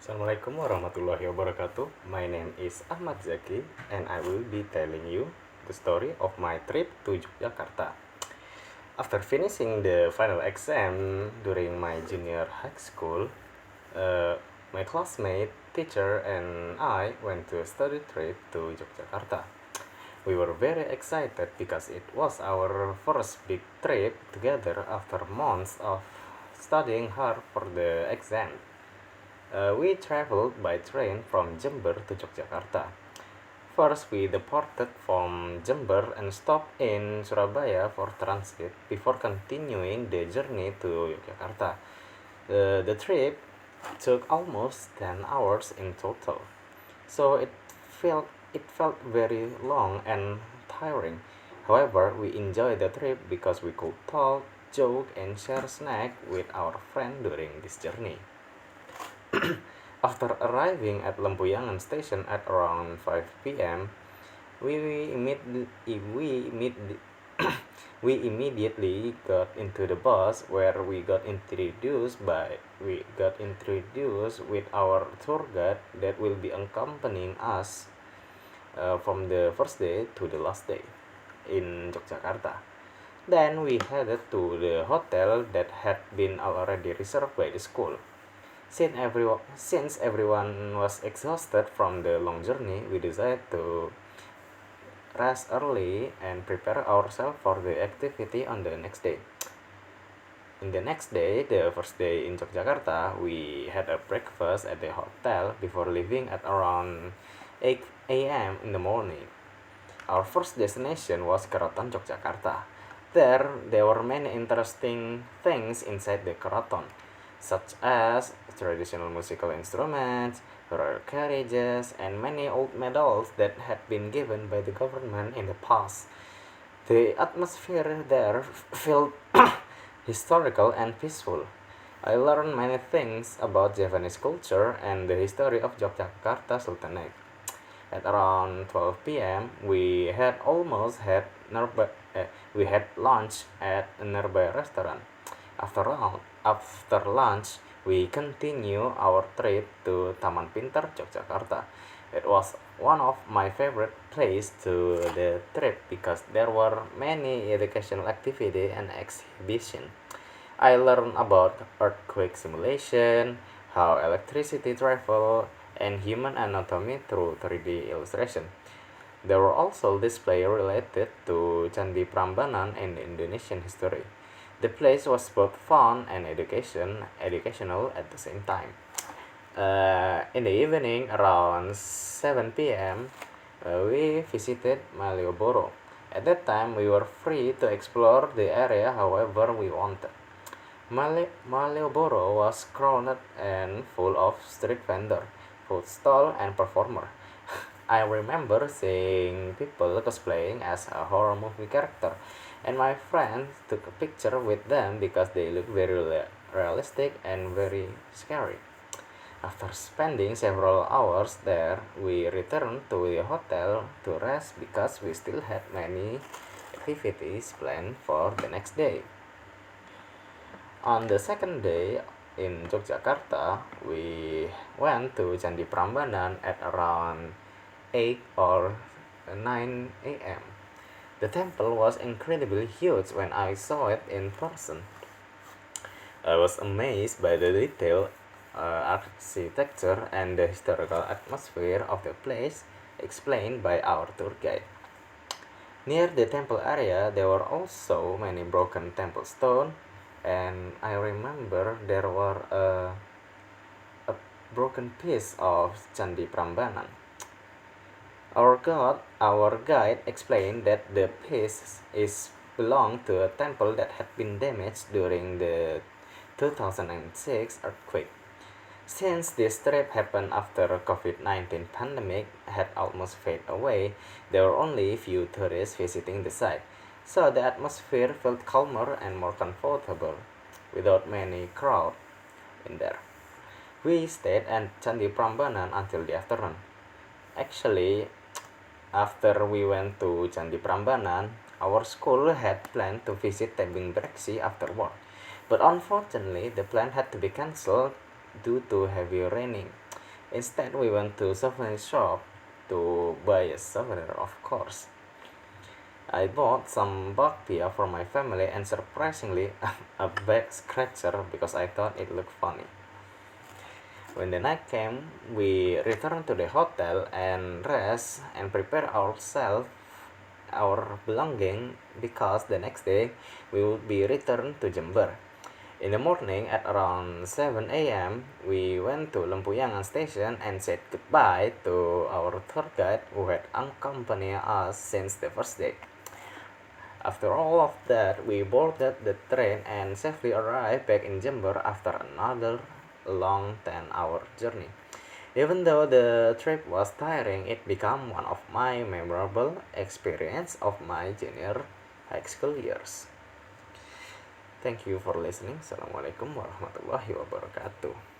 Assalamualaikum warahmatullahi wabarakatuh. My name is Ahmad Zaki and I will be telling you the story of my trip to Yogyakarta. After finishing the final exam during my junior high school, my classmate, teacher, and I went to a study trip to Yogyakarta. We were very excited because it was our first big trip together after months of studying hard for the exam. We traveled by train from Jember to Yogyakarta. First, we departed from Jember and stopped in Surabaya for transit before continuing the journey to Yogyakarta. The trip took almost 10 hours in total, so it felt very long and tiring. However, we enjoyed the trip because we could talk, joke, and share snack with our friend during this journey. After arriving at Lempuyangan station at around 5 p.m., we immediately, we, immedi- we immediately got into the bus where we got introduced with our tour guide that will be accompanying us from the first day to the last day in Yogyakarta. Then we headed to the hotel that had been already reserved by the school. Since everyone was exhausted from the long journey, we decided to rest early and prepare ourselves for the activity on the next day. In the next day, the first day in Yogyakarta, we had a breakfast at the hotel before leaving at around 8 a.m. in the morning. Our first destination was Keraton Yogyakarta. There were many interesting things inside the Keraton, such as traditional musical instruments, royal carriages, and many old medals that had been given by the government in the past. The atmosphere there felt historical and peaceful. I learned many things about Japanese culture and the history of Yogyakarta Sultanate. At around 12 p.m., we had lunch at a nearby restaurant. After lunch, we continue our trip to Taman Pintar, Yogyakarta. It was one of my favorite places to the trip because there were many educational activity and exhibition. I learned about earthquake simulation, how electricity travel, and human anatomy through 3D illustration. There were also displays related to Candi Prambanan and Indonesian history. The place was both fun and educational at the same time. In the evening, around 7 p.m., we visited Malioboro. At that time, we were free to explore the area however we wanted. Malioboro was crowded and full of street vendor, food stall, and performer. I remember seeing people cosplaying as a horror movie character, and my friends took a picture with them because they looked very realistic and very scary. After spending several hours there, we returned to the hotel to rest because we still had many activities planned for the next day. On the second day in Yogyakarta, we went to Candi Prambanan at around 8 or 9 a.m. The temple was incredibly huge when I saw it in person. I was amazed by the detailed architecture and the historical atmosphere of the place, explained by our tour guide. Near the temple area, there were also many broken temple stones, and I remember there were a broken piece of Candi Prambanan. Our guide explained that the piece is belonged to a temple that had been damaged during the 2006 earthquake. Since this trip happened after COVID-19 pandemic had almost faded away, there were only few tourists visiting the site, so the atmosphere felt calmer and more comfortable, without many crowd in there. We stayed at Candi Prambanan until the afternoon. Actually, after we went to Candi Prambanan, our school had planned to visit Tebing Breksi afterward, but unfortunately the plan had to be cancelled due to heavy raining. Instead, we went to souvenir shop to buy a souvenir, of course. I bought some bakpia for my family and surprisingly a back scratcher because I thought it looked funny. When the night came, we returned to the hotel and rest and prepare ourselves our belonging because the next day we would be returned to Jember. In the morning at around 7 a.m., we went to Lempuyangan station and said goodbye to our tour guide who had accompanied us since the first day. After all of that, we boarded the train and safely arrived back in Jember after another long 10-hour journey. Even though the trip was tiring, it became one of my memorable experiences of my junior high school years. Thank you for listening. Assalamualaikum warahmatullahi wabarakatuh.